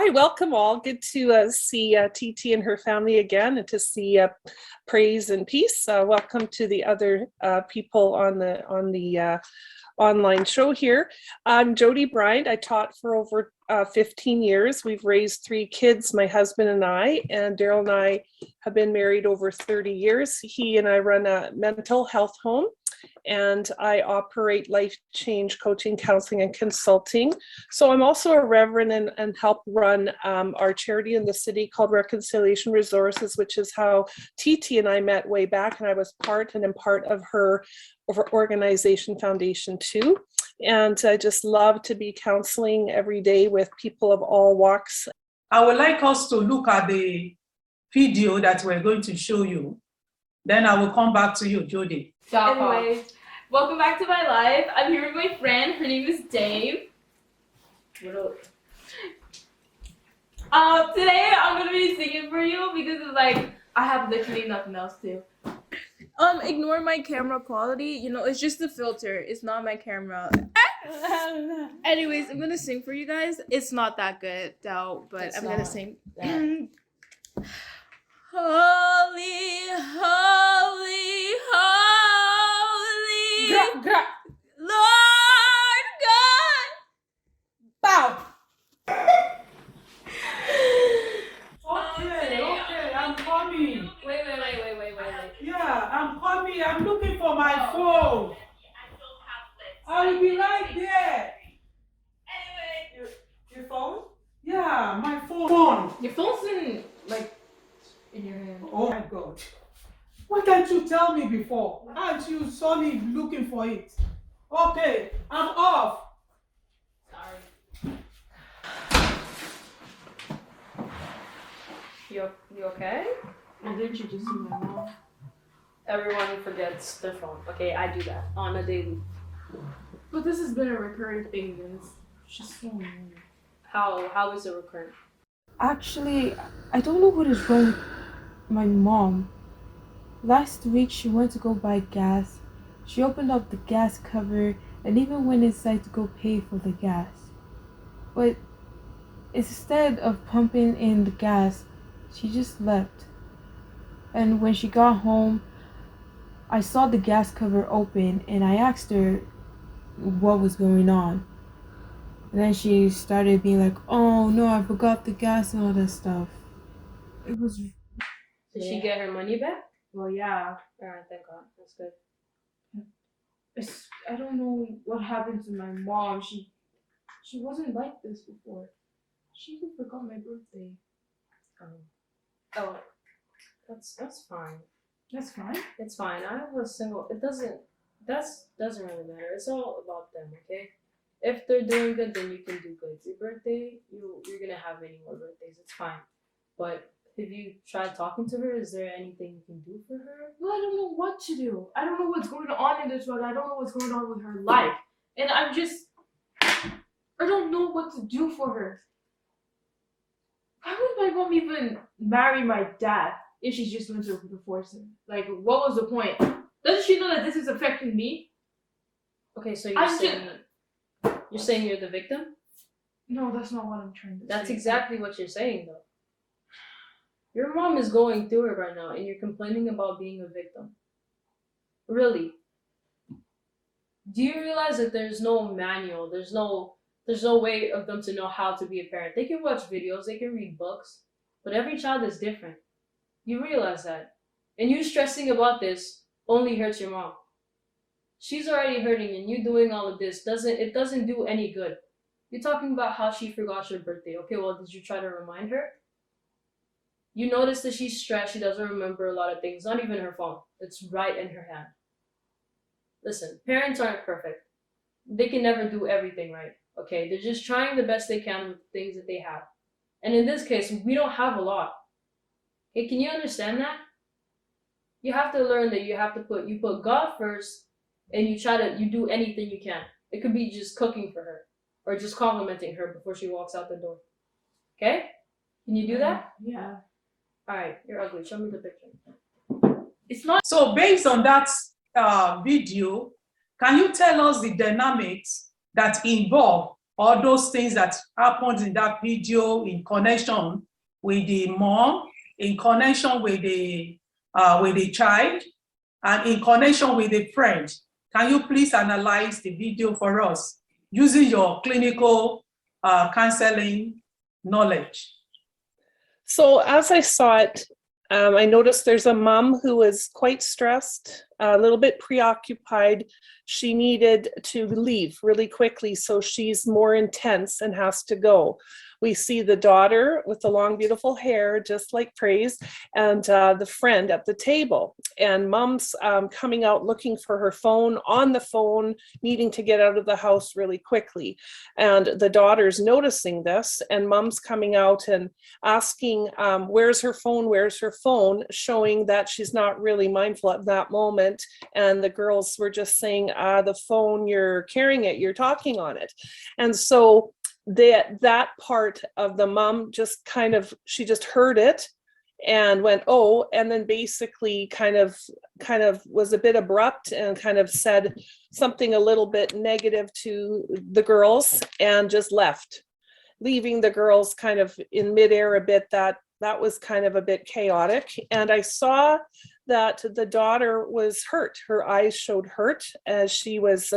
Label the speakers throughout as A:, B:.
A: Hi, welcome all. Good to see TT and her family again, and to see praise and peace. Welcome to the other people on the online show here. I'm Jody Bryant. I taught for over 15 years. We've raised 3 kids, my husband and I, and Daryl and I have been married over 30 years. He and I run a mental health home, and I operate life change coaching, counseling, and consulting. So I'm also a reverend and help run our charity in the city called Reconciliation Resources, which is how TT and I met way back, and I was part of her organization foundation too. And I just love to be counseling every day with people of all walks.
B: I would like us to look at the video that we're going to show you. Then I will come back to you, Jody.
C: Anyways, welcome back to my life. I'm here with my friend. Her name is Dave. What up? Today I'm gonna be singing for you because it's like I have literally nothing else to. Ignore my camera quality. You know, it's just the filter. It's not my camera. Anyways, I'm gonna sing for you guys. It's not that good though, but I'm gonna sing. Holy, holy, holy, Lord God.
B: Bow. Okay, I'm coming.
C: Wait.
B: Yeah, I'm coming. I'm looking for my phone. I will be right there.
C: Anyway.
B: Your phone? Yeah, my phone.
C: Your phone's in your hand.
B: Oh my God. Why can't you tell me before? Aren't you saw me looking for it? Okay, I'm off.
C: Sorry. You okay?
D: Or didn't you just see my mom?
C: Everyone forgets their phone. Okay, I do that on a daily.
D: But this has been a recurring thing, and it's just so annoying.
C: How is it recurrent?
D: Actually, I don't know what is wrong with my mom. Last week she went to go buy gas. She opened up the gas cover and even went inside to go pay for the gas. But instead of pumping in the gas, she just left. And when she got home, I saw the gas cover open and I asked her what was going on. And then she started being like, oh no, I forgot the gas and all that stuff. It was...
C: Did she get her money back?
D: Well, yeah.
C: Alright, thank God. That's good.
D: I don't know what happened to my mom. She wasn't like this before. She even forgot my birthday.
C: Oh, that's fine.
D: That's fine.
C: It's fine. I was single. It doesn't really matter. It's all about them, okay? If they're doing good, then you can do good. Your birthday, you're gonna have many more birthdays. It's fine. But have you tried talking to her? Is there anything you can do for her?
D: Well, I don't know what to do. I don't know what's going on in this world. I don't know what's going on with her life. And I don't know what to do for her. Why would my mom even marry my dad if she's just going to divorce him? Like, what was the point? Doesn't she know that this is affecting me?
C: Okay, so you're saying you're the victim?
D: No, that's not what I'm trying to say.
C: That's exactly what you're saying, though. Your mom is going through it right now, and you're complaining about being a victim. Really? Do you realize that there's no manual? There's no way of them to know how to be a parent. They can watch videos, they can read books, but every child is different. You realize that. And you stressing about this only hurts your mom. She's already hurting, and you doing all of this doesn't do any good. You're talking about how she forgot your birthday. Okay, well, did you try to remind her? You notice that she's stressed, she doesn't remember a lot of things, not even her phone. It's right in her hand. Listen, parents aren't perfect. They can never do everything right, okay? They're just trying the best they can with the things that they have. And in this case, we don't have a lot. Okay, can you understand that? You have to learn that you put God first, and you do anything you can. It could be just cooking for her, or just complimenting her before she walks out the door. Okay? Can you do that?
D: Yeah.
C: Alright, you're ugly. Show me the picture.
D: It's not.
B: So based on that video, can you tell us the dynamics that involve or those things that happened in that video in connection with the mom, in connection with the child, and in connection with the friend. Can you please analyze the video for us using your clinical counseling knowledge?
A: So as I saw it, I noticed there's a mom who was quite stressed, a little bit preoccupied. She needed to leave really quickly, so she's more intense and has to go. We see the daughter with the long, beautiful hair, just like Praise, and the friend at the table. And mom's coming out looking for her phone, on the phone, needing to get out of the house really quickly. And the daughter's noticing this, and mom's coming out and asking, where's her phone, where's her phone, showing that she's not really mindful at that moment. And the girls were just saying, the phone, you're carrying it, you're talking on it. And so that part of the mom just she just heard it and went, oh, and then basically kind of was a bit abrupt and kind of said something a little bit negative to the girls and just left, leaving the girls kind of in midair a bit. That was kind of a bit chaotic. And I saw that the daughter was hurt. Her eyes showed hurt as she was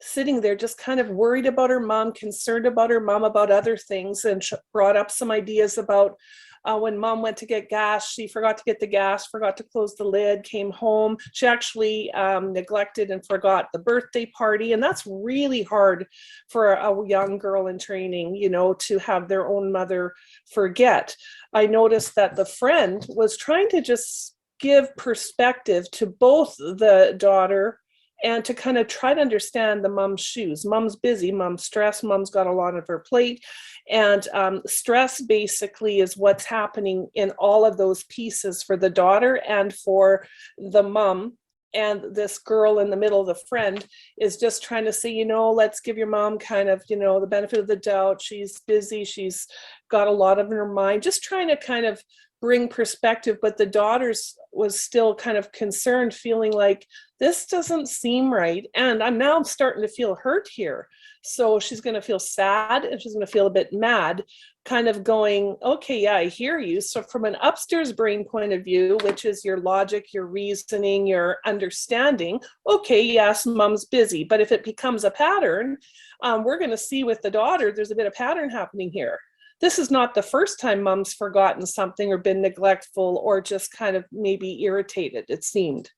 A: sitting there just kind of worried about her mom, concerned about her mom, about other things, and brought up some ideas about when mom went to get gas, she forgot to get the gas, forgot to close the lid, came home. She actually neglected and forgot the birthday party. And that's really hard for a young girl in training, to have their own mother forget. I noticed that the friend was trying to just give perspective to both the daughter and to kind of try to understand the mom's shoes. Mom's busy, mom's stressed, mom's got a lot on her plate. And stress basically is what's happening in all of those pieces for the daughter and for the mom. And this girl in the middle, the friend, is just trying to say, let's give your mom kind of, the benefit of the doubt. She's busy, she's got a lot in her mind, just trying to kind of bring perspective. But the daughter's was still kind of concerned, feeling like this doesn't seem right. And I'm starting to feel hurt here. So she's going to feel sad and she's going to feel a bit mad, kind of going, okay, yeah, I hear you. So from an upstairs brain point of view, which is your logic, your reasoning, your understanding, okay, yes, mom's busy. But if it becomes a pattern, we're going to see with the daughter, there's a bit of pattern happening here. This is not the first time mom's forgotten something or been neglectful or just kind of maybe irritated, it seemed,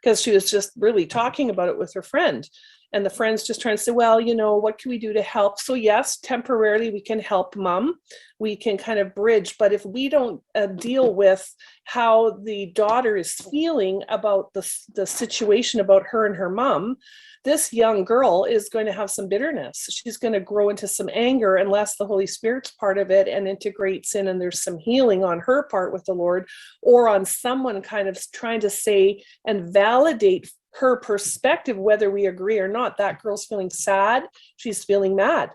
A: because she was just really talking about it with her friend. And the friend's just trying to say, well, what can we do to help? So yes, temporarily we can help mom. We can kind of bridge. But if we don't deal with how the daughter is feeling about the situation about her and her mom, this young girl is going to have some bitterness. She's going to grow into some anger unless the Holy Spirit's part of it and integrates in, and there's some healing on her part with the Lord, or on someone kind of trying to say and validate her perspective, whether we agree or not. That girl's feeling sad, she's feeling mad.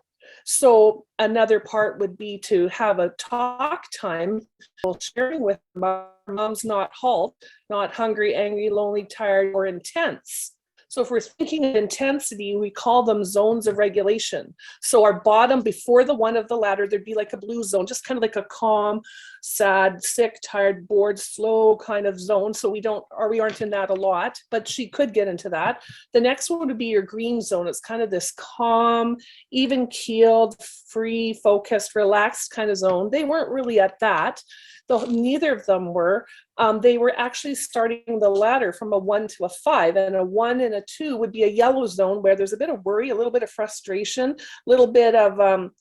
A: So another part would be to have a talk time, sharing with mom's not halt, not hungry, angry, lonely, tired, or intense. So if we're thinking of intensity, we call them zones of regulation. So our bottom before the one of the ladder, there'd be like a blue zone, just kind of like a calm, sad, sick, tired, bored, slow kind of zone. So we aren't in that a lot, but she could get into that. The next one would be your green zone. It's kind of this calm, even keeled, free, focused, relaxed kind of zone. They weren't really at that. Neither of them were. They were actually starting the ladder from a 1 to a 5, and a 1 and a 2 would be a yellow zone where there's a bit of worry, a little bit of frustration, a little bit of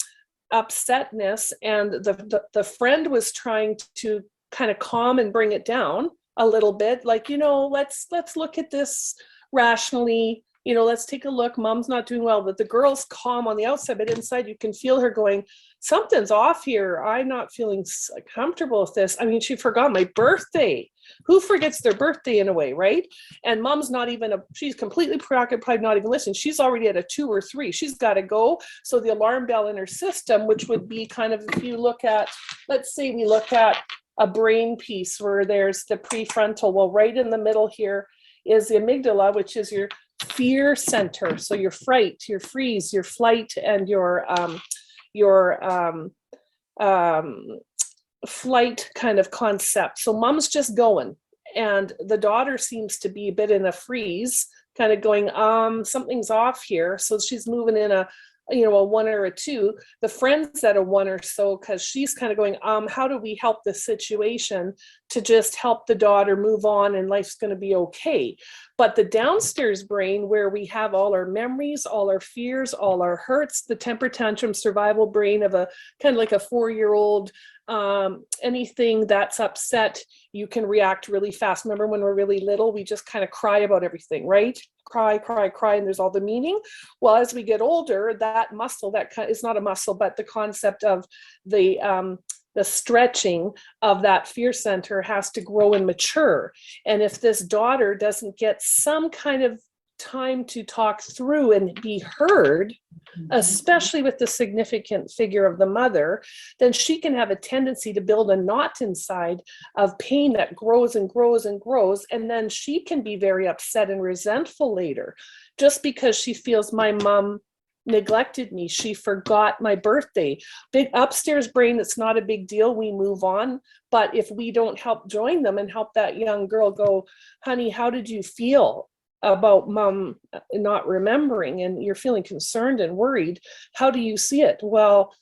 A: upsetness, and the friend was trying to kind of calm and bring it down a little bit, like, let's look at this rationally. Let's take a look. Mom's not doing well, but the girl's calm on the outside, but inside you can feel her going, something's off here. I'm not feeling comfortable with this. I mean, she forgot my birthday. Who forgets their birthday in a way, right? And mom's she's completely preoccupied, not even listening. She's already at a 2 or 3. She's got to go. So the alarm bell in her system, which would be kind of, if you look at, let's say we look at a brain piece where there's the prefrontal. Well, right in the middle here is the amygdala, which is your fear center. So your fright, your freeze, your flight, and your flight kind of concept. So mom's just going, and the daughter seems to be a bit in a freeze, kind of going, something's off here. So she's moving in a 1 or a 2. The friend's at a 1 or so, because she's kind of going, how do we help this situation to just help the daughter move on and life's going to be okay? But the downstairs brain, where we have all our memories, all our fears, all our hurts, the temper tantrum survival brain of a kind of like a 4-year-old, anything that's upset, you can react really fast. Remember when we're really little, we just kind of cry about everything, right? Cry, and there's all the meaning. Well, as we get older, that muscle, is not a muscle, but the concept of the stretching of that fear center has to grow and mature. And if this daughter doesn't get some kind of time to talk through and be heard, especially with the significant figure of the mother, then she can have a tendency to build a knot inside of pain that grows and grows and grows. And then she can be very upset and resentful later, just because she feels my mom neglected me. She forgot my birthday. Big upstairs brain, it's not a big deal. We move on. But if we don't help join them and help that young girl go, honey, how did you feel about mom not remembering, and you're feeling concerned and worried? How do you see it? Well,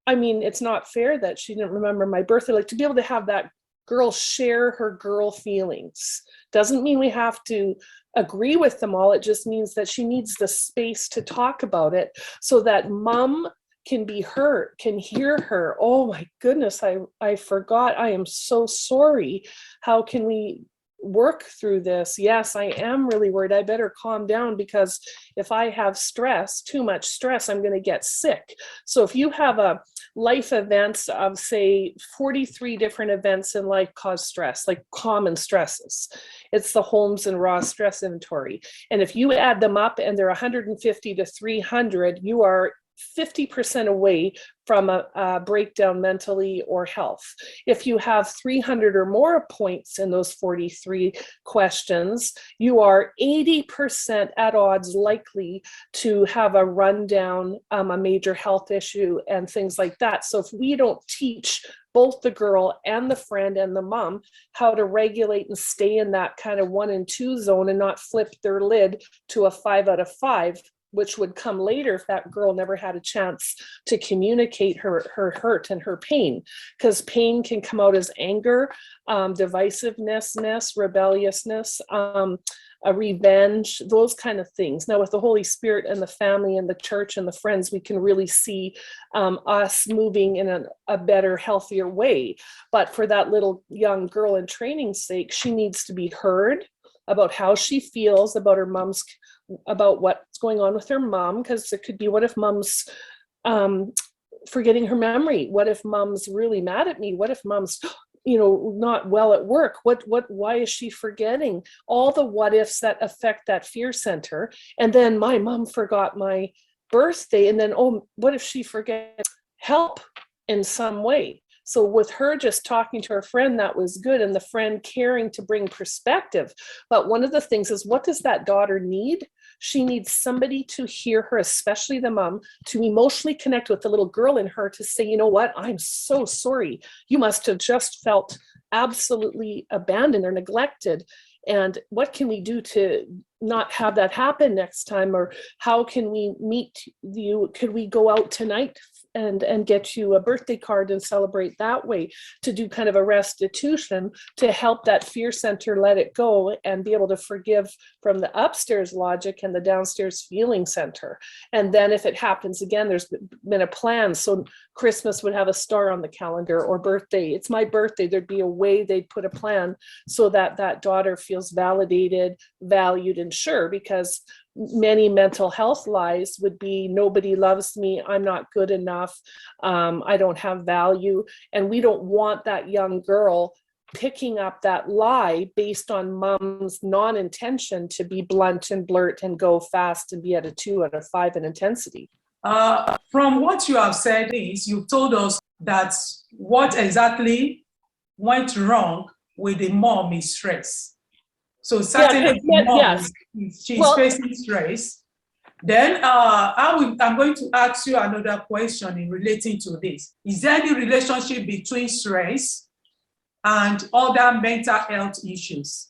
A: I mean, it's not fair that she didn't remember my birthday. Like, to be able to have that girl share her girl feelings doesn't mean we have to agree with them all. It just means that she needs the space to talk about it, so that mom can be heard, can hear her. Oh my goodness, I forgot. I am so sorry. How can we work through this? Yes, I am really worried. I better calm down, because if I have stress, too much stress, I'm going to get sick. So if you have a life events of, say, 43 different events in life cause stress, like common stresses, it's the Holmes and Ross stress inventory. And if you add them up and they're 150 to 300, you are 50% away from a breakdown mentally or health. If you have 300 or more points in those 43 questions, you are 80% at odds likely to have a rundown, a major health issue, and things like that. So if we don't teach both the girl and the friend and the mom how to regulate and stay in that kind of 1 and 2 zone, and not flip their lid to a 5 out of 5, which would come later if that girl never had a chance to communicate her hurt and her pain. Because pain can come out as anger, divisiveness, rebelliousness, a revenge, those kind of things. Now with the Holy Spirit and the family and the church and the friends, we can really see us moving in a better, healthier way. But for that little young girl, in training's sake, she needs to be heard about how she feels about her mom's, about what's going on with her mom. Because it could be, what if mom's forgetting her memory? What if mom's really mad at me? What if mom's not well at work? Why is she forgetting? All the what ifs that affect that fear center. And then my mom forgot my birthday, and then, oh, what if she forgets? Help in some way. So with her just talking to her friend, that was good, and the friend caring to bring perspective. But one of the things is, what does that daughter need? She needs somebody to hear her, especially the mom, to emotionally connect with the little girl in her, to say, you know what, I'm so sorry. You must have just felt absolutely abandoned or neglected. And what can we do to not have that happen next time? Or how can we meet you? Could we go out tonight and get you a birthday card and celebrate that way, to do kind of a restitution to help that fear center let it go and be able to forgive from the upstairs logic and the downstairs feeling center. And then if it happens again, there's been a plan. So Christmas would have a star on the calendar, or birthday, it's my birthday, there'd be a way they'd put a plan so that that daughter feels validated, valued, and sure. Because many mental health lies would be, nobody loves me, I'm not good enough, I don't have value. And we don't want that young girl picking up that lie based on mom's non-intention to be blunt and blurt and go fast and be at a 2 out of 5 in intensity.
B: From what you have said, is you've told us that what exactly went wrong with the mom is stress. So certainly,
A: yes.
B: she's
A: Well,
B: facing stress. Then I'm going to ask you another question in relating to this. Is there any relationship between stress and other mental health issues?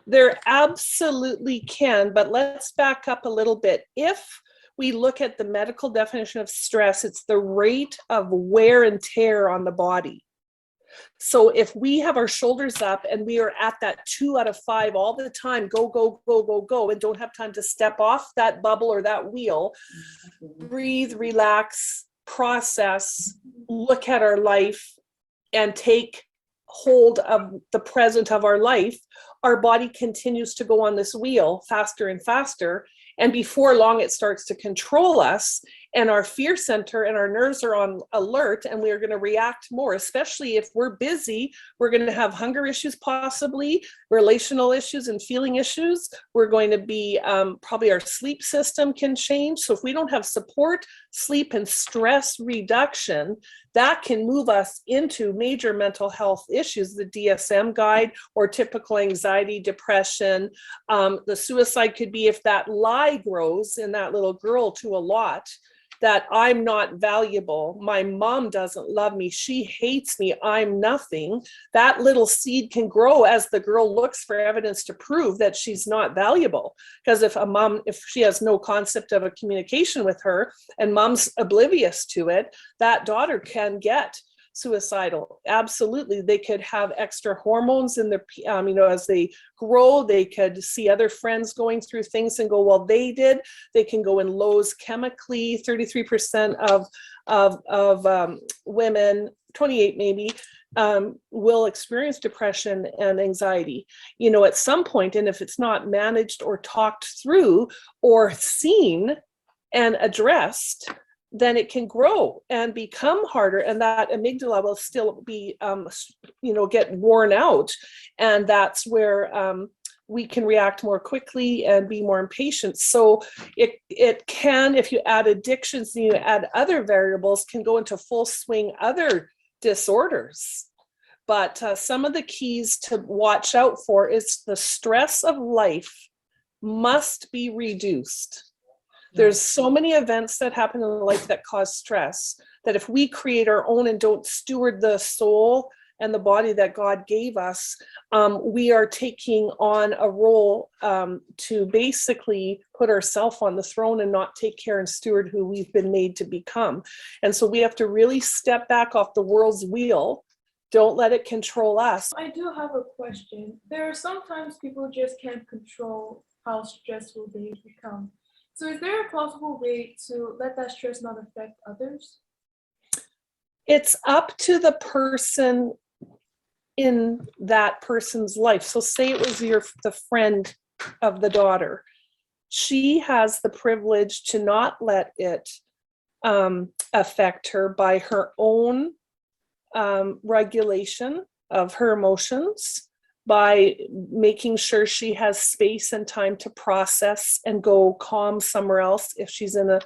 A: there absolutely can, but let's back up a little bit. If we look at the medical definition of stress, it's the rate of wear and tear on the body. So if we have our shoulders up and we are at that 2 out of 5 all the time, go, go, go, go, go, and don't have time to step off that bubble or that wheel, breathe, relax, process, look at our life, and take hold of the present of our life, our body continues to go on this wheel faster and faster. And before long, it starts to control us, and our fear center and our nerves are on alert, and we are going to react more, especially if we're busy. We're going to have hunger issues, possibly relational issues and feeling issues. We're going to be probably our sleep system can change. So if we don't have support, sleep, and stress reduction, that can move us into major mental health issues, the DSM guide, or typical anxiety, depression. The suicide could be if that lie grows in that little girl to a lot, that I'm not valuable, my mom doesn't love me, she hates me, I'm nothing. That little seed can grow as the girl looks for evidence to prove that she's not valuable. Because if she has no concept of a communication with her and mom's oblivious to it, that daughter can get suicidal. Absolutely. They could have extra hormones in their, as they grow, they could see other friends going through things and go, well, they did. They can go in lows chemically. 33% of women, 28 maybe, will experience depression and anxiety, at some point. And if it's not managed or talked through or seen and addressed, then it can grow and become harder, and that amygdala will still be, get worn out. And that's where we can react more quickly and be more impatient. So it can, if you add addictions and you add other variables, can go into full swing other disorders. But some of the keys to watch out for is the stress of life must be reduced. There's so many events that happen in life that cause stress that if we create our own and don't steward the soul and the body that God gave us, we are taking on a role to basically put ourselves on the throne and not take care and steward who we've been made to become. And so we have to really step back off the world's wheel. Don't let it control us.
D: I do have a question. There are sometimes people just can't control how stressful they become. So is there a plausible way to let that stress not affect others?
A: It's up to the person in that person's life. So say it was the friend of the daughter. She has the privilege to not let it affect her by her own regulation of her emotions, by making sure she has space and time to process and go calm somewhere else if she's in a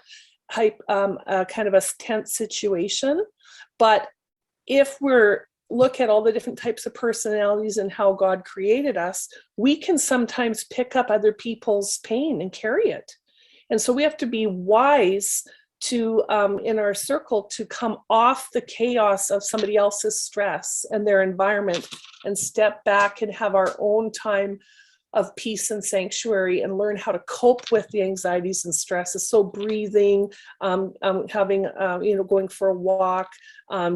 A: kind of a tense situation. But if we're look at all the different types of personalities and how God created us, we can sometimes pick up other people's pain and carry it. And so we have to be wise to in our circle to come off the chaos of somebody else's stress and their environment and step back and have our own time of peace and sanctuary and learn how to cope with the anxieties and stresses. So breathing, having, going for a walk,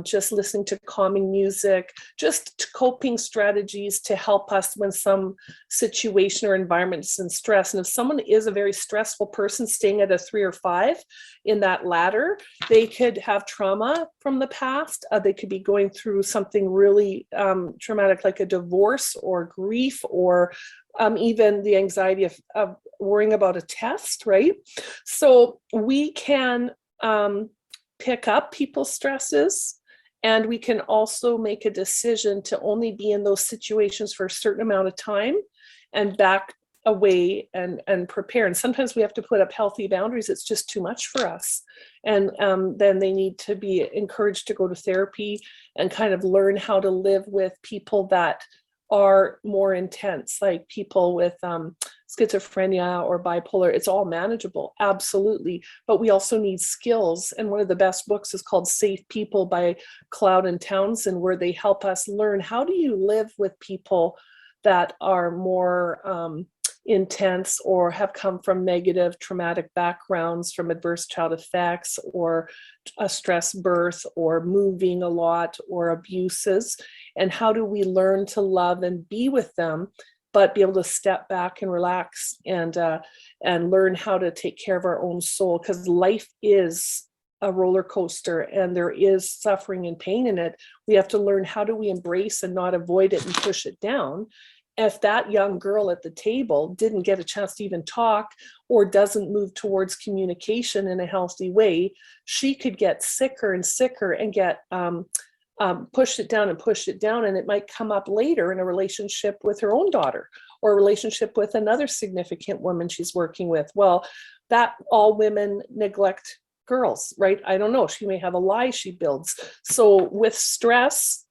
A: just listening to calming music, just coping strategies to help us when some situation or environment is in stress. And if someone is a very stressful person staying at a 3 or 5 in that ladder, they could have trauma from the past. They could be going through something really traumatic like a divorce or grief or even the anxiety of worrying about a test, right? So we can pick up people's stresses, and we can also make a decision to only be in those situations for a certain amount of time and back away and prepare. And sometimes we have to put up healthy boundaries. It's just too much for us. And then they need to be encouraged to go to therapy and kind of learn how to live with people that are more intense, like people with schizophrenia or bipolar. It's all manageable, absolutely. But we also need skills. And one of the best books is called Safe People by Cloud and Townsend, where they help us learn, how do you live with people that are more intense or have come from negative traumatic backgrounds, from adverse child effects or a stress birth or moving a lot or abuses, and how do we learn to love and be with them, but be able to step back and relax and learn how to take care of our own soul, because life is a roller coaster and there is suffering and pain in it. We have to learn, how do we embrace and not avoid it and push it down. If that young girl at the table didn't get a chance to even talk or doesn't move towards communication in a healthy way, she could get sicker and sicker and get push it down and push it down. And it might come up later in a relationship with her own daughter or a relationship with another significant woman she's working with. Well, that all women neglect girls, right? I don't know. She may have a lie she builds. So with stress,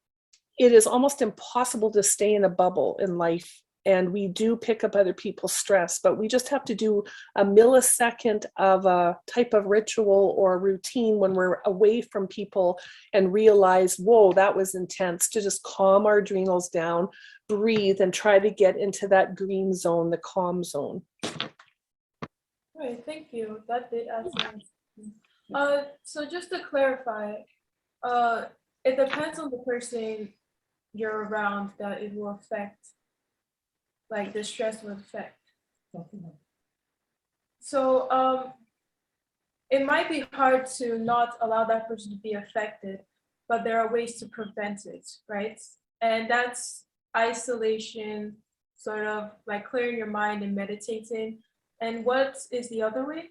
A: it is almost impossible to stay in a bubble in life. And we do pick up other people's stress, but we just have to do a millisecond of a type of ritual or routine when we're away from people and realize, whoa, that was intense, to just calm our adrenals down, breathe, and try to get into that green zone, the calm zone.
D: Right, thank you. That did add sense. So just to clarify, it depends on the person you're around that it will affect, like the stress will affect. So it might be hard to not allow that person to be affected, but there are ways to prevent it, right? And that's isolation, sort of like clearing your mind and meditating. And what is the other way?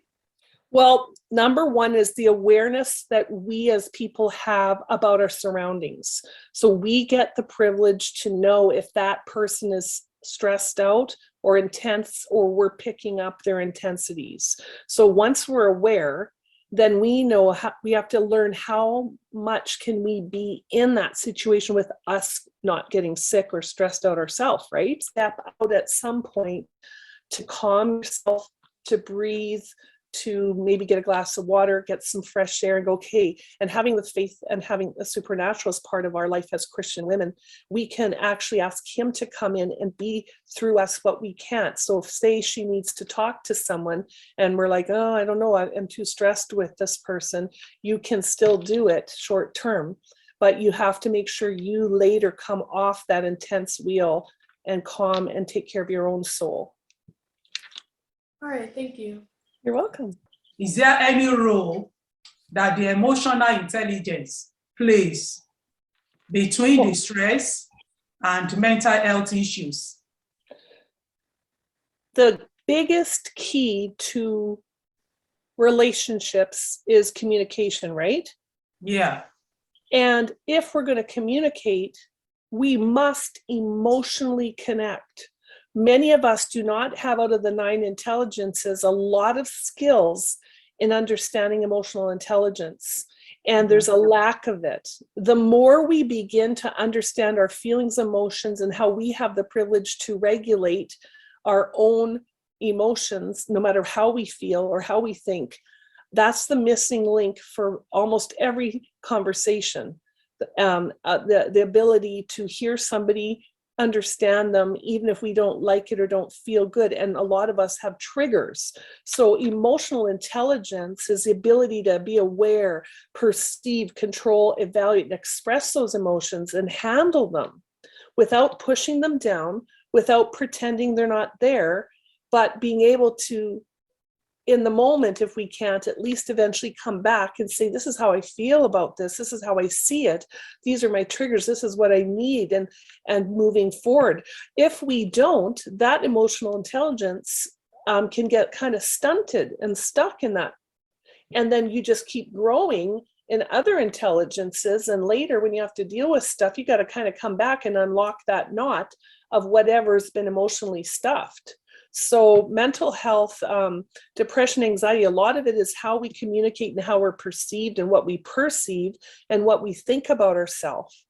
A: Well, number one is the awareness that we as people have about our surroundings. So we get the privilege to know if that person is stressed out or intense, or we're picking up their intensities. So once we're aware, then we know how, we have to learn how much can we be in that situation with us not getting sick or stressed out ourselves, right? Step out at some point to calm yourself, to breathe, to maybe get a glass of water, get some fresh air and go, okay. And having the faith and having the supernatural as part of our life as Christian women, we can actually ask him to come in and be through us what we can't. So if, say, she needs to talk to someone and we're like, oh, I don't know, I'm too stressed with this person, you can still do it short term, but you have to make sure you later come off that intense wheel and calm and take care of your own soul.
D: All right, thank you.
A: You're welcome.
B: Is there any role that the emotional intelligence plays between the stress and mental health issues?
A: The biggest key to relationships is communication, right?
B: Yeah.
A: And if we're going to communicate, we must emotionally connect. Many of us do not have, out of the 9 intelligences, a lot of skills in understanding emotional intelligence. And there's a lack of it. The more we begin to understand our feelings, emotions, and how we have the privilege to regulate our own emotions, no matter how we feel or how we think, that's the missing link for almost every conversation. The ability to hear somebody, understand them, even if we don't like it or don't feel good. And a lot of us have triggers. So emotional intelligence is the ability to be aware, perceive, control, evaluate, and express those emotions and handle them without pushing them down, without pretending they're not there, but being able to, in the moment, if we can't, at least eventually come back and say, this is how I feel about this. This is how I see it. These are my triggers. This is what I need, and moving forward. If we don't, that emotional intelligence can get kind of stunted and stuck in that. And then you just keep growing in other intelligences. And later when you have to deal with stuff, you got to kind of come back and unlock that knot of whatever's been emotionally stuffed. So mental health, depression, anxiety, a lot of it is how we communicate and how we're perceived and what we perceive and what we think about ourselves.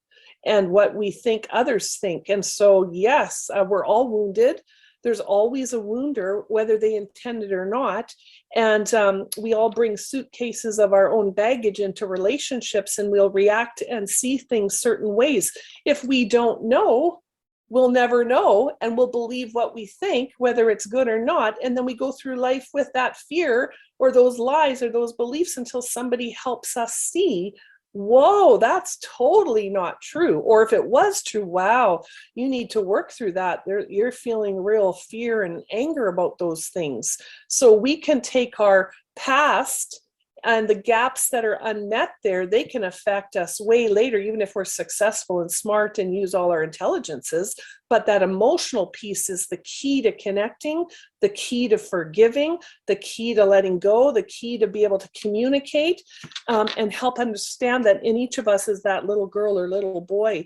A: and what we think others think. And so, yes, we're all wounded. There's always a wounder, whether they intend it or not. And we all bring suitcases of our own baggage into relationships, and we'll react and see things certain ways. If we don't know, we'll never know, and we'll believe what we think, whether it's good or not. And then we go through life with that fear or those lies or those beliefs until somebody helps us see, whoa, that's totally not true. Or if it was true, wow, you need to work through that. You're feeling real fear and anger about those things. So we can take our past and the gaps that are unmet there, they can affect us way later, even if we're successful and smart and use all our intelligences. But that emotional piece is the key to connecting, the key to forgiving, the key to letting go, the key to be able to communicate, and help understand that in each of us is that little girl or little boy.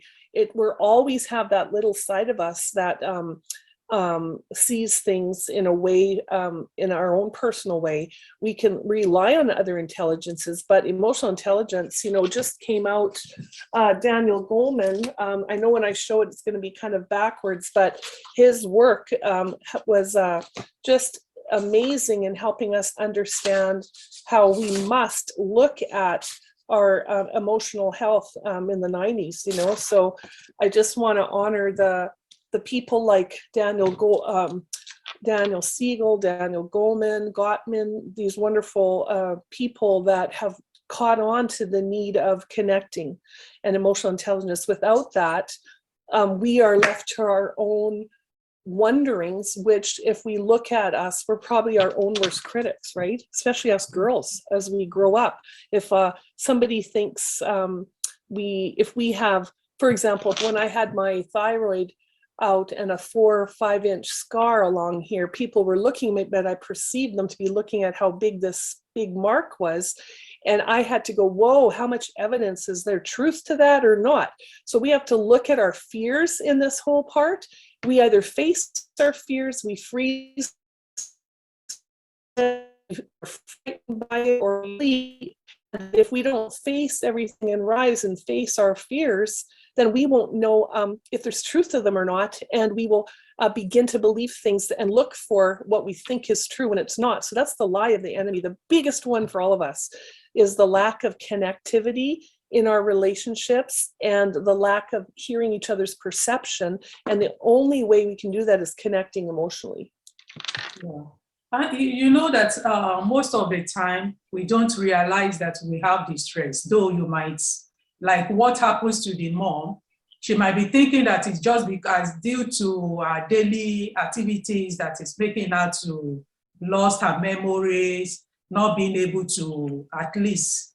A: We're always have that little side of us that sees things in a way, in our own personal way. We can rely on other intelligences, but emotional intelligence, just came out. Daniel Goleman, I know when I show it, it's going to be kind of backwards, but his work was just amazing in helping us understand how we must look at our emotional health in the 90s, So I just want to honor the people like Daniel Siegel, Daniel Gottman, these wonderful people that have caught on to the need of connecting and emotional intelligence. Without that, we are left to our own wonderings, which if we look at us, we're probably our own worst critics, right? Especially us girls as we grow up. If somebody thinks if we have, for example, when I had my thyroid out and a 4 or 5 inch scar along here, people were looking at me, but I perceived them to be looking at how big this big mark was. And I had to go, whoa, how much evidence is there, truth to that or not? So we have to look at our fears in this whole part. We either face our fears, we freeze, frightened by it, or leave. If we don't face everything and rise and face our fears, then we won't know if there's truth to them or not, and we will begin to believe things and look for what we think is true when it's not. So that's the lie of the enemy. The biggest one for all of us is the lack of connectivity in our relationships and the lack of hearing each other's perception. And the only way we can do that is connecting emotionally.
B: Yeah. You know that most of the time we don't realize that we have distress, though you might, like what happens to the mom, she might be thinking that it's just because due to her daily activities that is making her to lost her memories, not being able to at least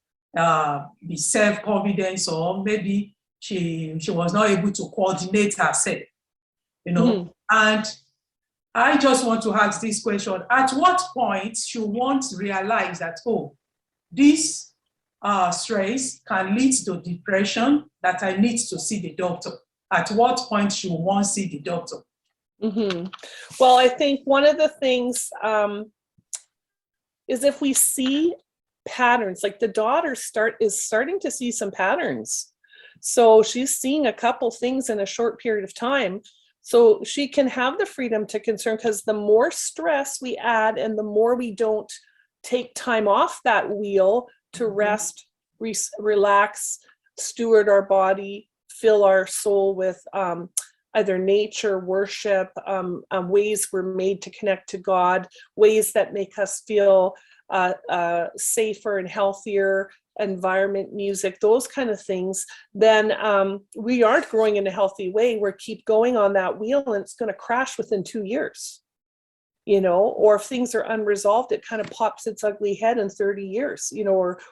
B: be self-confident, or maybe she was not able to coordinate herself, And I just want to ask this question. At what point should one realize that, this stress can lead to depression, that I need to see the doctor? At what point should one see the doctor?
A: Well, I think one of the things is if we see patterns, like the daughter is starting to see some patterns. So she's seeing a couple things in a short period of time. So she can have the freedom to concern, because the more stress we add and the more we don't take time off that wheel to rest, relax, steward our body, fill our soul with either nature, worship, ways we're made to connect to God, ways that make us feel safer and healthier, environment, music, those kind of things, then we aren't growing in a healthy way. We keep going on that wheel and it's going to crash within 2 years, or if things are unresolved, it kind of pops its ugly head in 30 years,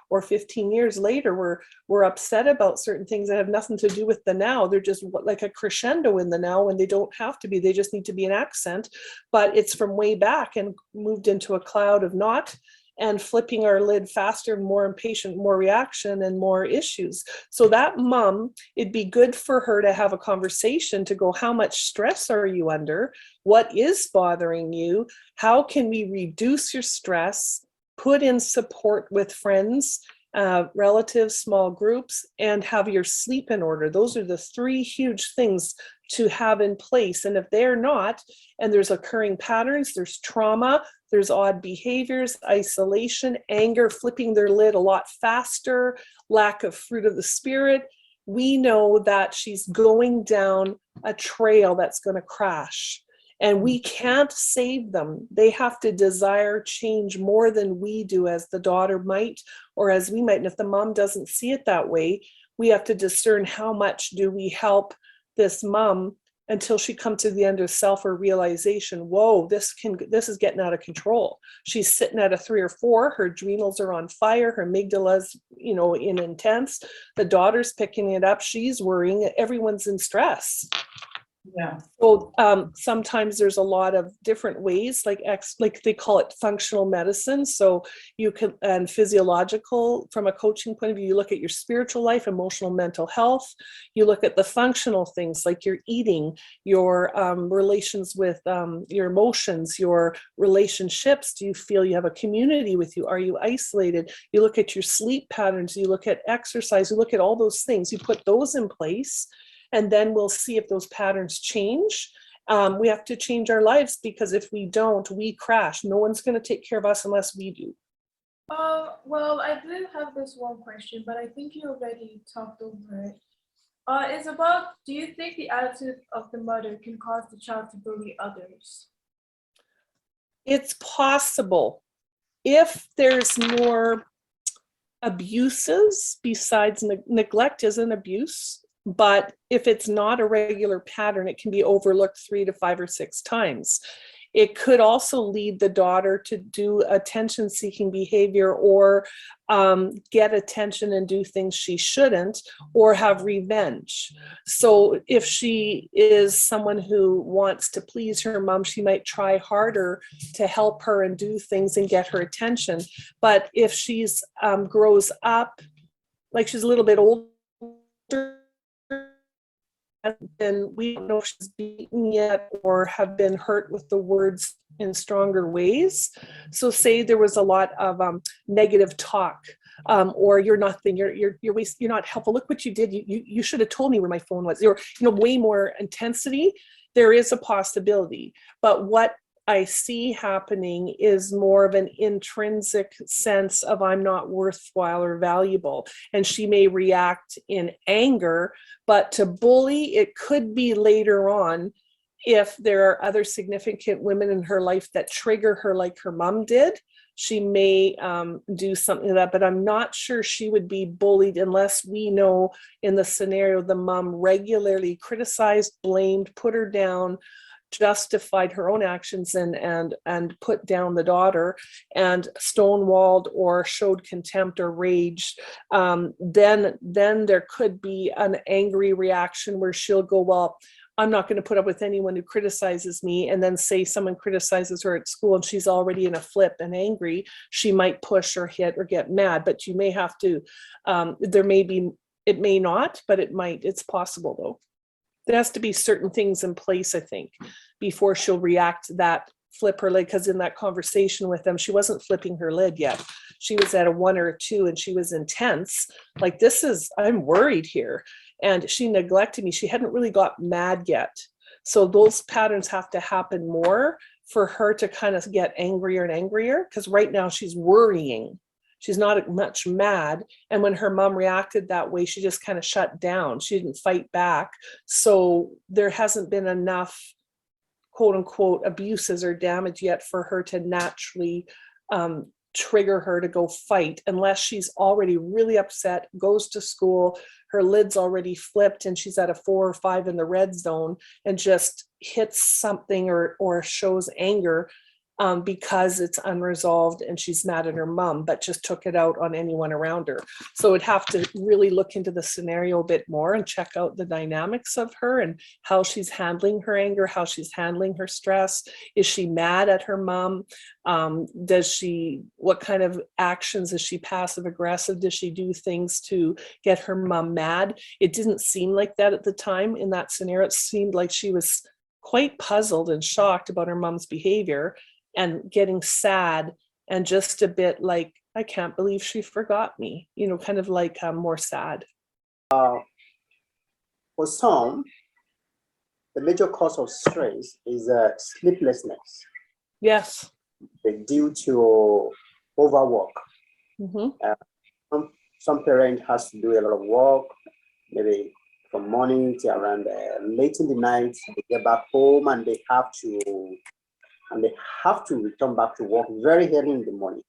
A: or 15 years later, we're upset about certain things that have nothing to do with the now. They're just like a crescendo in the now when they don't have to be. They just need to be an accent, but it's from way back and moved into a cloud of not, and flipping our lid faster, more impatient, more reaction, and more issues. So that mom, it'd be good for her to have a conversation to go, how much stress are you under? What is bothering you? How can we reduce your stress, put in support with friends, relatives, small groups, and have your sleep in order. Those are the three huge things to have in place. And if they're not, and there's occurring patterns, there's trauma, there's odd behaviors, isolation, anger, flipping their lid a lot faster, lack of fruit of the spirit, we know that she's going down a trail that's going to crash. And we can't save them. They have to desire change more than we do, as the daughter might, or as we might. And if the mom doesn't see it that way, we have to discern how much do we help this mom until she comes to the end of self or realization, whoa, this is getting out of control. She's sitting at a 3 or 4, her adrenals are on fire, her amygdala's, in intense, the daughter's picking it up, she's worrying, everyone's in stress.
B: Yeah.
A: So sometimes there's a lot of different ways, like they call it functional medicine. So you can, and physiological, from a coaching point of view, you look at your spiritual life, emotional, mental health. You look at the functional things like your eating, your relations with your emotions, your relationships. Do you feel you have a community with you? Are you isolated? You look at your sleep patterns. You look at exercise. You look at all those things. You put those in place. And then we'll see if those patterns change. We have to change our lives, because if we don't, we crash. No one's going to take care of us unless we do.
E: Well, I did have this one question, but I think you already talked over it. It's about, do you think the attitude of the mother can cause the child to bully others?
A: It's possible. If there's more abuses besides neglect is an abuse. But if it's not a regular pattern, it can be overlooked 3 to 5 or 6 times. It could also lead the daughter to do attention-seeking behavior, or get attention and do things she shouldn't, or have revenge. So if she is someone who wants to please her mom, she might try harder to help her and do things and get her attention. But if she's grows up, like she's a little bit older, and we don't know if she's beaten yet or have been hurt with the words in stronger ways. So say there was a lot of negative talk, or you're nothing, you're not helpful. Look what you did. You should have told me where my phone was. Or way more intensity. There is a possibility, but what I see happening is more of an intrinsic sense of I'm not worthwhile or valuable. And she may react in anger, but to bully, it could be later on if there are other significant women in her life that trigger her like her mom did. She may do something like that, but I'm not sure she would be bullied unless we know in the scenario the mom regularly criticized, blamed, put her down, justified her own actions and put down the daughter and stonewalled or showed contempt or rage, then there could be an angry reaction where she'll go, well, I'm not going to put up with anyone who criticizes me. And then say someone criticizes her at school and she's already in a flip and angry, she might push or hit or get mad. But you may have to, it may not, but it might. It's possible though. There has to be certain things in place, I think, before she'll react to that, flip her lid. Because in that conversation with them, she wasn't flipping her lid yet. She was at a 1 or a 2 and she was intense. Like, I'm worried here. And she neglected me. She hadn't really got mad yet. So those patterns have to happen more for her to kind of get angrier and angrier. Because right now she's worrying. She's not much mad. And when her mom reacted that way, she just kind of shut down. She didn't fight back. So there hasn't been enough, quote unquote, abuses or damage yet for her to naturally trigger her to go fight, unless she's already really upset, goes to school, her lid's already flipped and she's at a 4 or 5 in the red zone and just hits something or shows anger. Because it's unresolved and she's mad at her mom, but just took it out on anyone around her. So it'd have to really look into the scenario a bit more and check out the dynamics of her and how she's handling her anger, how she's handling her stress. Is she mad at her mom? What kind of actions is she passive aggressive? Does she do things to get her mom mad? It didn't seem like that at the time in that scenario. It seemed like she was quite puzzled and shocked about her mom's behavior and getting sad and just a bit like I can't believe she forgot me, you know, kind of like more sad.
F: For some, the major cause of stress is sleeplessness
A: Yes.
F: due to overwork.
A: Mm-hmm.
F: Some parent has to do a lot of work, maybe from morning to around late in the night. They get back home and they have to return back to work very early in the morning.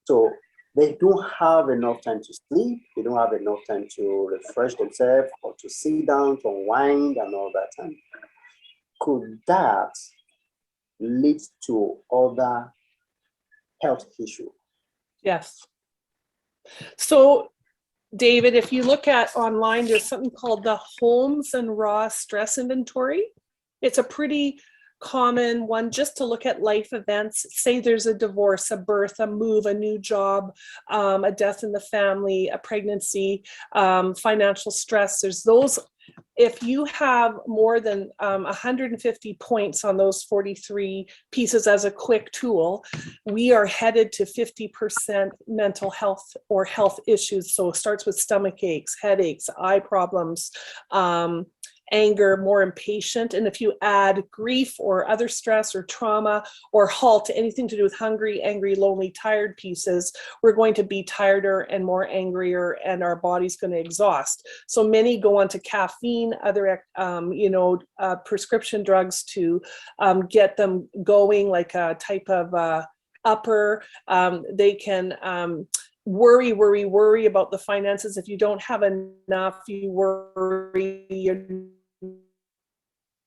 F: So they don't have enough time to sleep. They don't have enough time to refresh themselves or to sit down, to unwind and all that. And could that lead to other health issues?
A: Yes. So, David, if you look at online, there's something called the Holmes and Ross Stress Inventory. It's a pretty common one just to look at life events. Say there's a divorce, a birth, a move, a new job, a death in the family, a pregnancy, financial stress. There's those. If you have more than 150 points on those 43 pieces as a quick tool, we are headed to 50% mental health or health issues. So it starts with stomach aches, headaches, eye problems, anger, more impatient. And if you add grief or other stress or trauma or halt, anything to do with hungry, angry, lonely, tired pieces, we're going to be tireder and more angrier, and our body's going to exhaust. So many go on to caffeine, other prescription drugs to get them going, like a type of upper. They can worry about the finances. If you don't have enough, you worry,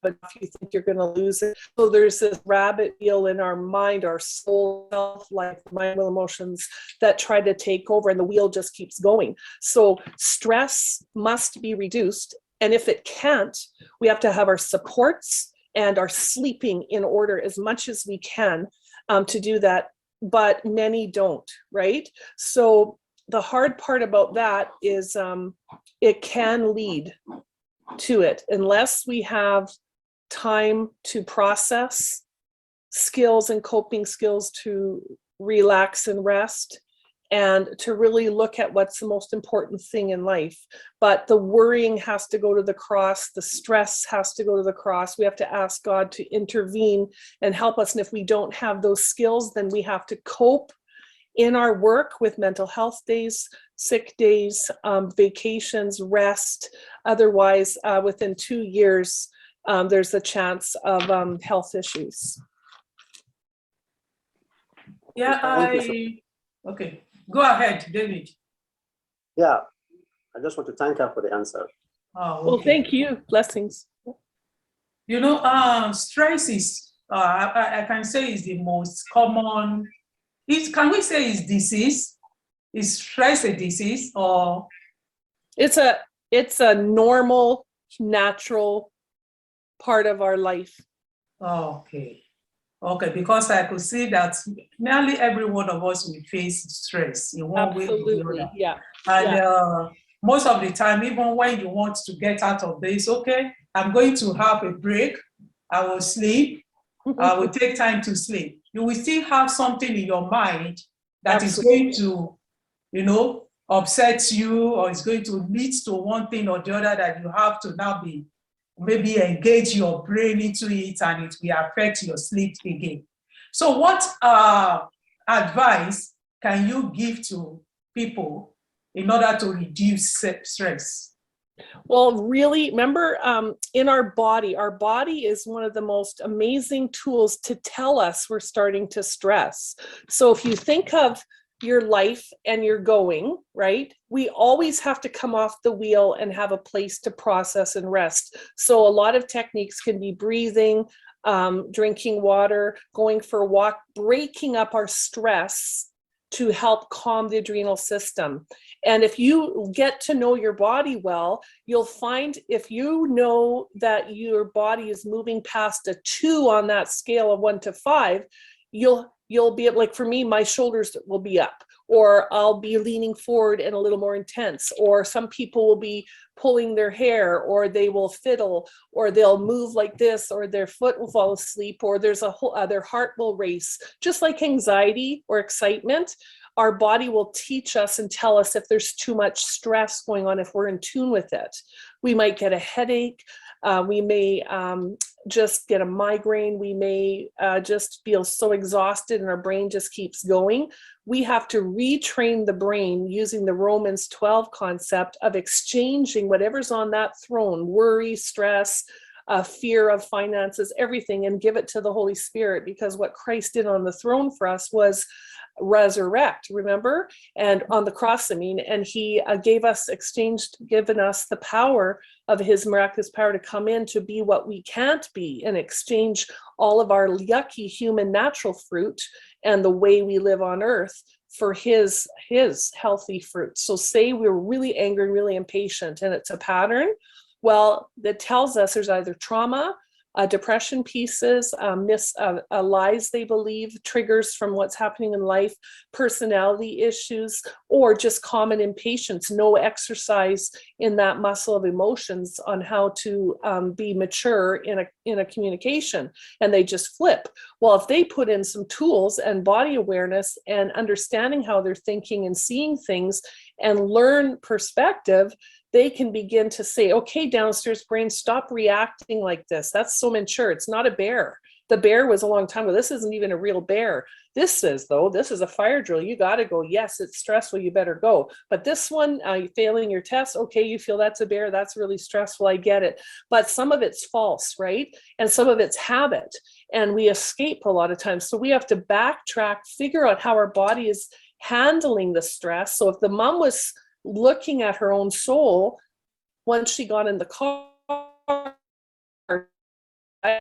A: but if you think you're going to lose it. So there's this rabbit wheel in our mind, our soul, self-life, mind, will, emotions that try to take over, and the wheel just keeps going. So stress must be reduced. And if it can't, we have to have our supports and our sleeping in order as much as we can to do that. But many don't, right? So the hard part about that is it can lead to it unless we have time to process, skills and coping skills to relax and rest, and to really look at what's the most important thing in life. But the worrying has to go to the cross, the stress has to go to the cross. We have to ask God to intervene and help us. And if we don't have those skills, then we have to cope in our work with mental health days, sick days, vacations, rest. Otherwise, within 2 years, there's a chance of health issues.
B: Yeah, okay. Go ahead, David.
F: Yeah, I just want to thank her for the answer.
B: Oh, okay.
A: Well, thank you. Blessings.
B: You know, stress is, I can say, is the most common. Can we say it's disease? Is stress a disease, or?
A: It's a normal, natural part of our life.
B: Okay. Okay, because I could see that nearly every one of us will face stress in one way or the other.
A: Yeah.
B: And most of the time, even when you want to get out of this, okay, I'm going to have a break, I will sleep, I will take time to sleep. You will still have something in your mind that
A: Absolutely.
B: is going to, upset you, or it's going to lead to one thing or the other that you have to now maybe engage your brain into it, and it will affect your sleep again. So what advice can you give to people in order to reduce stress?
A: Well, really, remember, in our body is one of the most amazing tools to tell us we're starting to stress. So if you think of your life and you're going, right? We always have to come off the wheel and have a place to process and rest. So a lot of techniques can be breathing, drinking water, going for a walk, breaking up our stress to help calm the adrenal system. And if you get to know your body well, you'll find if you know that your body is moving past a 2 on that scale of 1 to 5, you'll be, like for me, my shoulders will be up, or I'll be leaning forward and a little more intense, or some people will be pulling their hair, or they will fiddle, or they'll move like this, or their foot will fall asleep, or their heart will race. Just like anxiety or excitement, our body will teach us and tell us if there's too much stress going on, if we're in tune with it. We might get a headache. We may just get a migraine. We may just feel so exhausted and our brain just keeps going. We have to retrain the brain using the Romans 12 concept of exchanging whatever's on that throne, worry, stress, fear of finances, everything, and give it to the Holy Spirit, because what Christ did on the throne for us was resurrect, remember? And on the cross, and he given us the power of his miraculous power to come in to be what we can't be, and exchange all of our yucky human natural fruit and the way we live on earth for his healthy fruit. So say we're really angry, really impatient, and it's a pattern. Well, that tells us there's either trauma, depression pieces, lies they believe, triggers from what's happening in life, personality issues, or just common impatience, no exercise in that muscle of emotions on how to be mature in a communication, and they just flip. Well, if they put in some tools and body awareness and understanding how they're thinking and seeing things and learn perspective, they can begin to say, okay, downstairs brain, stop reacting like this. That's so mature. It's not a bear. The bear was a long time ago. This isn't even a real bear. This is a fire drill. You got to go. Yes, it's stressful. You better go. But this one, failing your test. Okay, you feel that's a bear. That's really stressful. I get it. But some of it's false, right? And some of it's habit. And we escape a lot of times. So we have to backtrack, figure out how our body is handling the stress. So if the mom was looking at her own soul, once she got in the car, I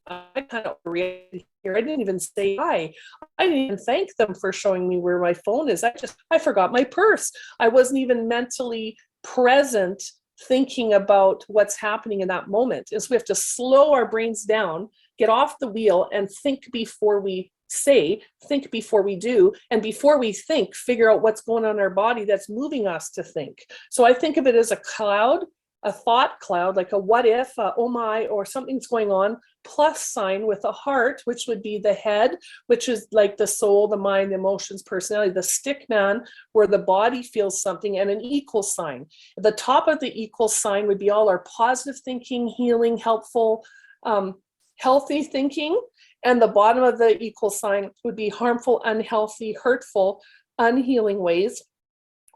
A: kind of reacted here. I didn't even say hi. I didn't even thank them for showing me where my phone is. I forgot my purse. I wasn't even mentally present thinking about what's happening in that moment. And so we have to slow our brains down, get off the wheel, and think before we say, think before we do, and before we think, figure out what's going on in our body that's moving us to think. So I think of it as a cloud, a thought cloud, like a what if, oh my, or something's going on, plus sign with a heart, which would be the head, which is like the soul, the mind, the emotions, personality, the stick man, where the body feels something, and an equal sign. The top of the equal sign would be all our positive thinking, healing, helpful, healthy thinking. And the bottom of the equal sign would be harmful, unhealthy, hurtful, unhealing ways.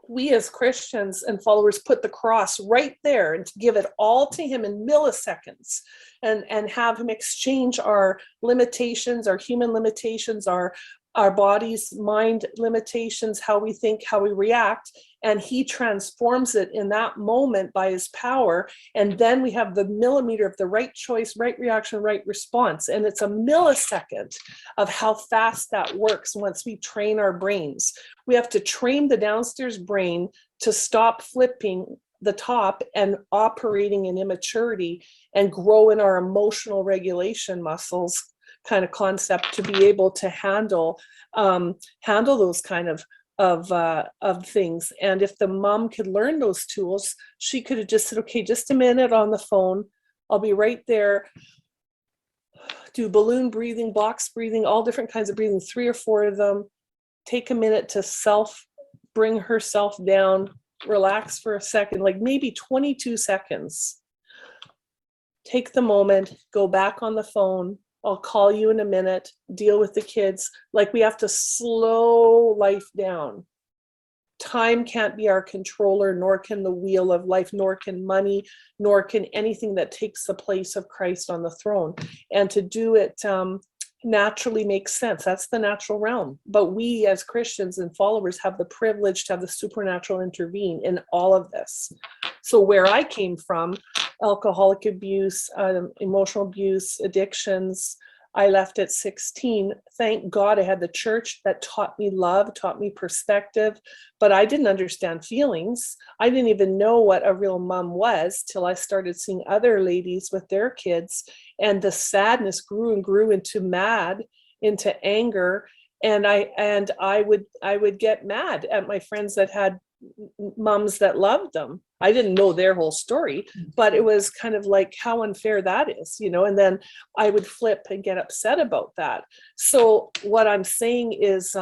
A: We as Christians and followers put the cross right there and to give it all to him in milliseconds, and have him exchange our limitations, our human limitations, our body's mind limitations, how we think, how we react, and he transforms it in that moment by his power. And then we have the millimeter of the right choice, right reaction, right response. And it's a millisecond of how fast that works once we train our brains. We have to train the downstairs brain to stop flipping the top and operating in immaturity, and grow in our emotional regulation muscles kind of concept to be able to handle those kind of things. And if the mom could learn those tools, she could have just said, okay, just a minute on the phone, I'll be right there. Do balloon breathing, box breathing, all different kinds of breathing, 3 or 4 of them. Take a minute to bring herself down, relax for a second, like maybe 22 seconds. Take the moment, go back on the phone. I'll call you in a minute, deal with the kids. Like, we have to slow life down. Time can't be our controller, nor can the wheel of life, nor can money, nor can anything that takes the place of Christ on the throne. And to do it naturally makes sense. That's the natural realm. But we as Christians and followers have the privilege to have the supernatural intervene in all of this. So where I came from, alcoholic abuse, emotional abuse, addictions, I left at 16. Thank God I had the church that taught me love, taught me perspective, but I didn't understand feelings. I didn't even know what a real mom was till I started seeing other ladies with their kids, and the sadness grew and grew into anger, and I would get mad at my friends that had moms that loved them. I didn't know their whole story, but it was kind of like how unfair that is, and then I would flip and get upset about that. So what I'm saying is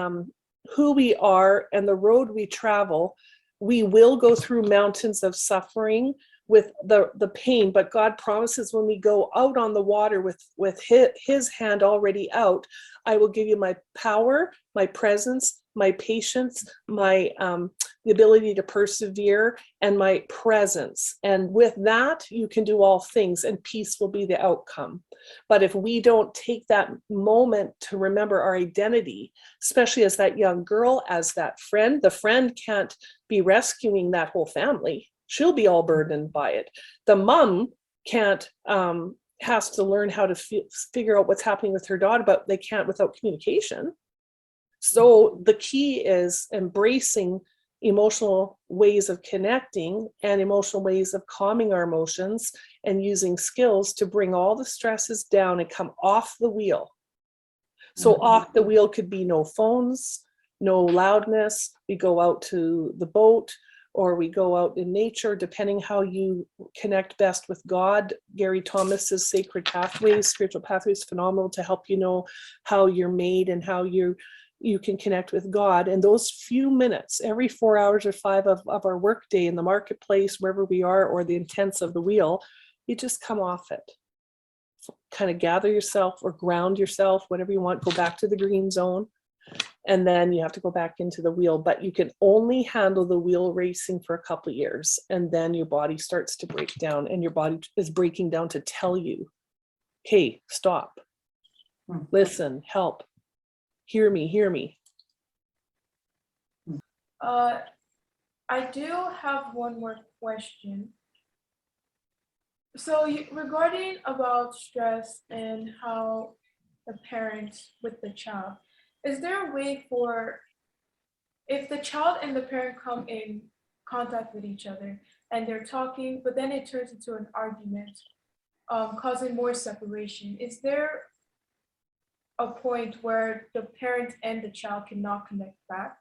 A: who we are and the road we travel, we will go through mountains of suffering with the pain, but God promises when we go out on the water with his hand already out, I will give you my power, my presence, my patience, my the ability to persevere, and my presence. And with that, you can do all things, and peace will be the outcome. But if we don't take that moment to remember our identity, especially as that young girl, as that friend, the friend can't be rescuing that whole family. She'll be all burdened by it. The mom can't, has to learn how to figure out what's happening with her daughter, but they can't without communication. So the key is embracing emotional ways of connecting and emotional ways of calming our emotions and using skills to bring all the stresses down and come off the wheel. So off the wheel could be no phones, no loudness. We go out to the boat, or we go out in nature, depending how you connect best with God. Gary Thomas's Sacred Pathways, Spiritual Pathways, phenomenal to help you know how you're made and how you can connect with God. And those few minutes, every 4 hours or 5 of our workday in the marketplace, wherever we are, or the intents of the wheel, you just come off it. Kind of gather yourself or ground yourself, whatever you want, go back to the green zone. And then you have to go back into the wheel, but you can only handle the wheel racing for a couple of years. And then your body starts to break down, and your body is breaking down to tell you, hey, stop, listen, help, hear me.
E: I do have one more question. So regarding about stress and how the parent with the child, is there a way for, if the child and the parent come in contact with each other and they're talking, but then it turns into an argument, causing more separation, is there a point where the parent and the child cannot connect back?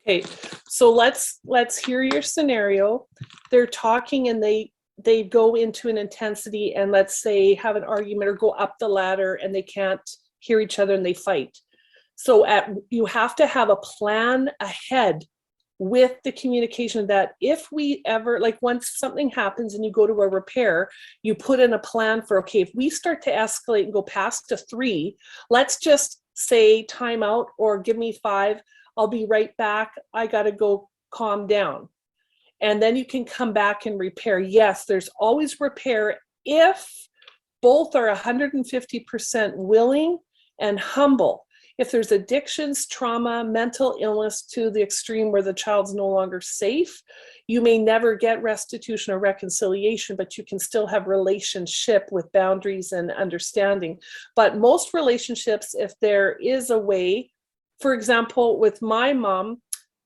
A: Okay, so let's hear your scenario. They're talking and they go into an intensity, and let's say have an argument or go up the ladder and they can't hear each other and they fight. So you have to have a plan ahead with the communication that if we ever, like once something happens and you go to a repair, you put in a plan for, okay, if we start to escalate and go past a 3, let's just say time out or give me 5. I'll be right back. I got to go calm down. And then you can come back and repair. Yes, there's always repair if both are 150% willing and humble. If there's addictions, trauma, mental illness to the extreme where the child's no longer safe, you may never get restitution or reconciliation, but you can still have relationship with boundaries and understanding. But most relationships, if there is a way, for example, with my mom,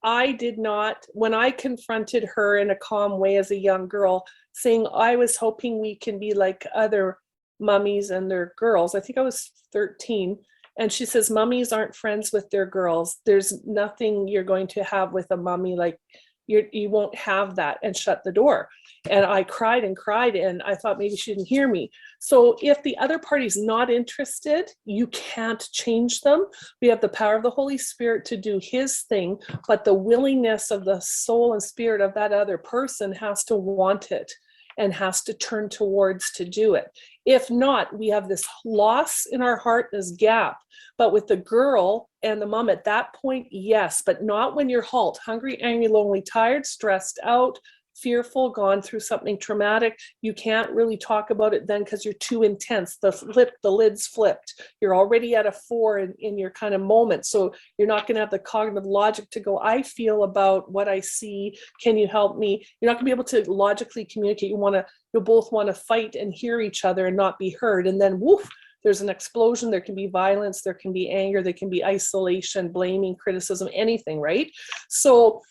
A: I did not, when I confronted her in a calm way as a young girl, saying I was hoping we can be like other mummies and their girls. I think I was 13. And she says, mummies aren't friends with their girls. There's nothing you're going to have with a mummy, like you won't have that, and shut the door. And I cried and cried, and I thought maybe she didn't hear me. So if the other party's not interested, you can't change them. We have the power of the Holy Spirit to do his thing, but the willingness of the soul and spirit of that other person has to want it and has to turn towards to do it. If not, we have this loss in our heart, this gap. But with the girl and the mom at that point, yes, but not when you're hungry, angry, lonely, tired, stressed out, fearful, gone through something traumatic. You can't really talk about it then because you're too intense. The lid's flipped. You're already at a 4 in your kind of moment. So you're not going to have the cognitive logic to go, I feel about what I see. Can you help me? You're not going to be able to logically communicate. You'll both want to fight and hear each other and not be heard. And then woof, there's an explosion. There can be violence. There can be anger. There can be isolation, blaming, criticism, anything, right? So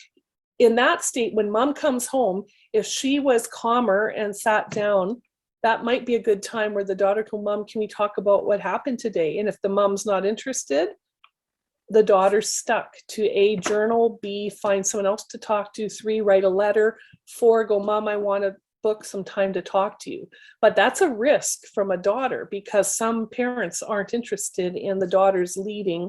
A: in that state, when mom comes home, if she was calmer and sat down, that might be a good time where the daughter can, mom, can we talk about what happened today? And if the mom's not interested, the daughter's stuck to A, journal, B, find someone else to talk to, 3, write a letter, 4, go, mom, I want to book some time to talk to you. But that's a risk from a daughter because some parents aren't interested in the daughters leading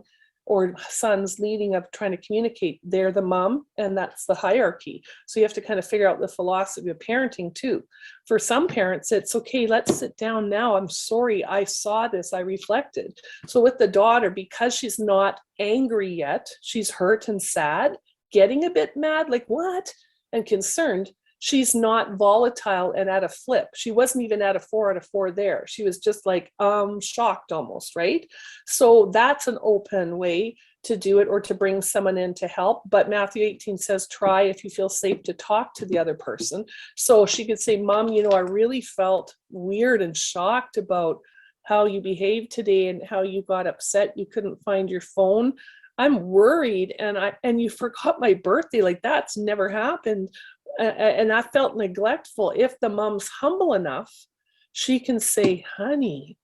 A: or sons leading of trying to communicate. They're the mom, and that's the hierarchy. So you have to kind of figure out the philosophy of parenting too. For some parents, it's okay, let's sit down now. I'm sorry, I saw this, I reflected. So with the daughter, because she's not angry yet, she's hurt and sad, getting a bit mad, like what? And concerned. She's not volatile and at a flip. She wasn't even at a 4 out of 4 there. She was just like shocked almost, right? So that's an open way to do it, or to bring someone in to help. But Matthew 18 says, try if you feel safe to talk to the other person. So she could say, Mom, you know, I really felt weird and shocked about how you behaved today and how you got upset. You couldn't find your phone. I'm worried, and you forgot my birthday. Like, that's never happened. And I felt neglectful. If the mom's humble enough, she can say, honey,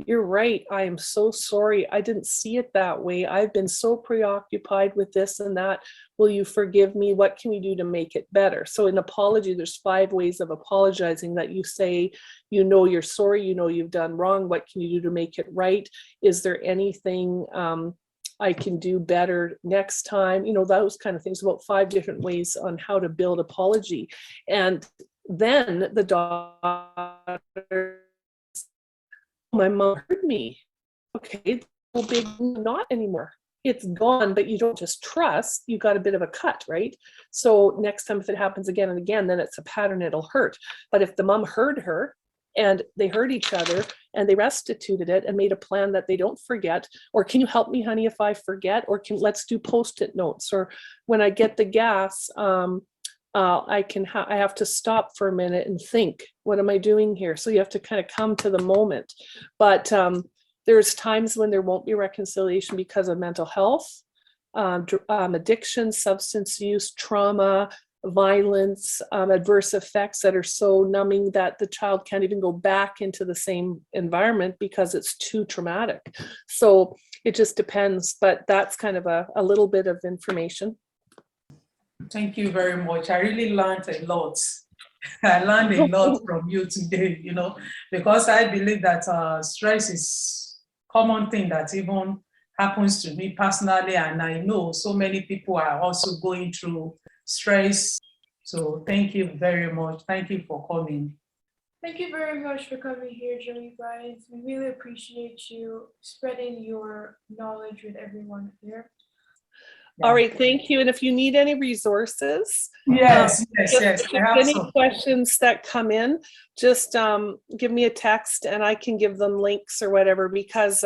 A: you're right. I am so sorry. I didn't see it that way. I've been so preoccupied with this and that. Will you forgive me? What can we do to make it better? So in apology, there's 5 ways of apologizing that you say, you know, you're sorry, you know, you've done wrong. What can you do to make it right? Is there anything I can do better next time? You know, those kind of things, about 5 different ways on how to build apology. And then the daughter, my mom heard me. Okay, no big, not anymore. It's gone, but you don't just trust, you got a bit of a cut, right? So next time, if it happens again and again, then it's a pattern, it'll hurt. But if the mom heard her, and they heard each other and they restituted it and made a plan that they don't forget, or can you help me, honey, if I forget, or let's do post-it notes, or when I get the gas, I have to stop for a minute and think, what am I doing here? So you have to kind of come to the moment. But there's times when there won't be reconciliation because of mental health, addiction, substance use, trauma, violence, adverse effects that are so numbing that the child can't even go back into the same environment because it's too traumatic. So it just depends, but that's kind of a little bit of information.
B: Thank you very much. I really learned a lot. I learned a lot from you today, you know, because I believe that stress is a common thing that even happens to me personally, and I know so many people are also going through stress. So thank you very much. Thank you for coming.
E: Thank you very much for coming here, Joey Bryant. We really appreciate you spreading your knowledge with everyone here.
A: All right, thank you. And if you need any resources,
B: yes.
A: Any questions that come in, just give me a text and I can give them links or whatever, because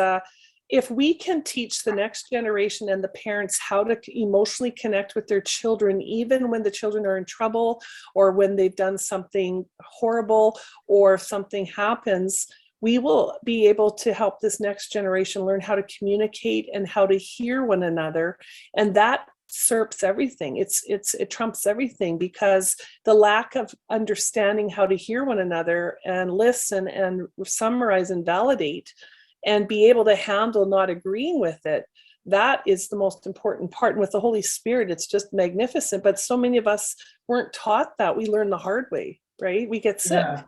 A: if we can teach the next generation and the parents how to emotionally connect with their children, even when the children are in trouble or when they've done something horrible or something happens, we will be able to help this next generation learn how to communicate and how to hear one another. And that usurps everything. It trumps everything, because the lack of understanding how to hear one another and listen and summarize and validate and be able to handle not agreeing with it, that is the most important part. And with the Holy Spirit, it's just magnificent. But so many of us weren't taught that. We learn the hard way, right? We get sick.
B: Yeah.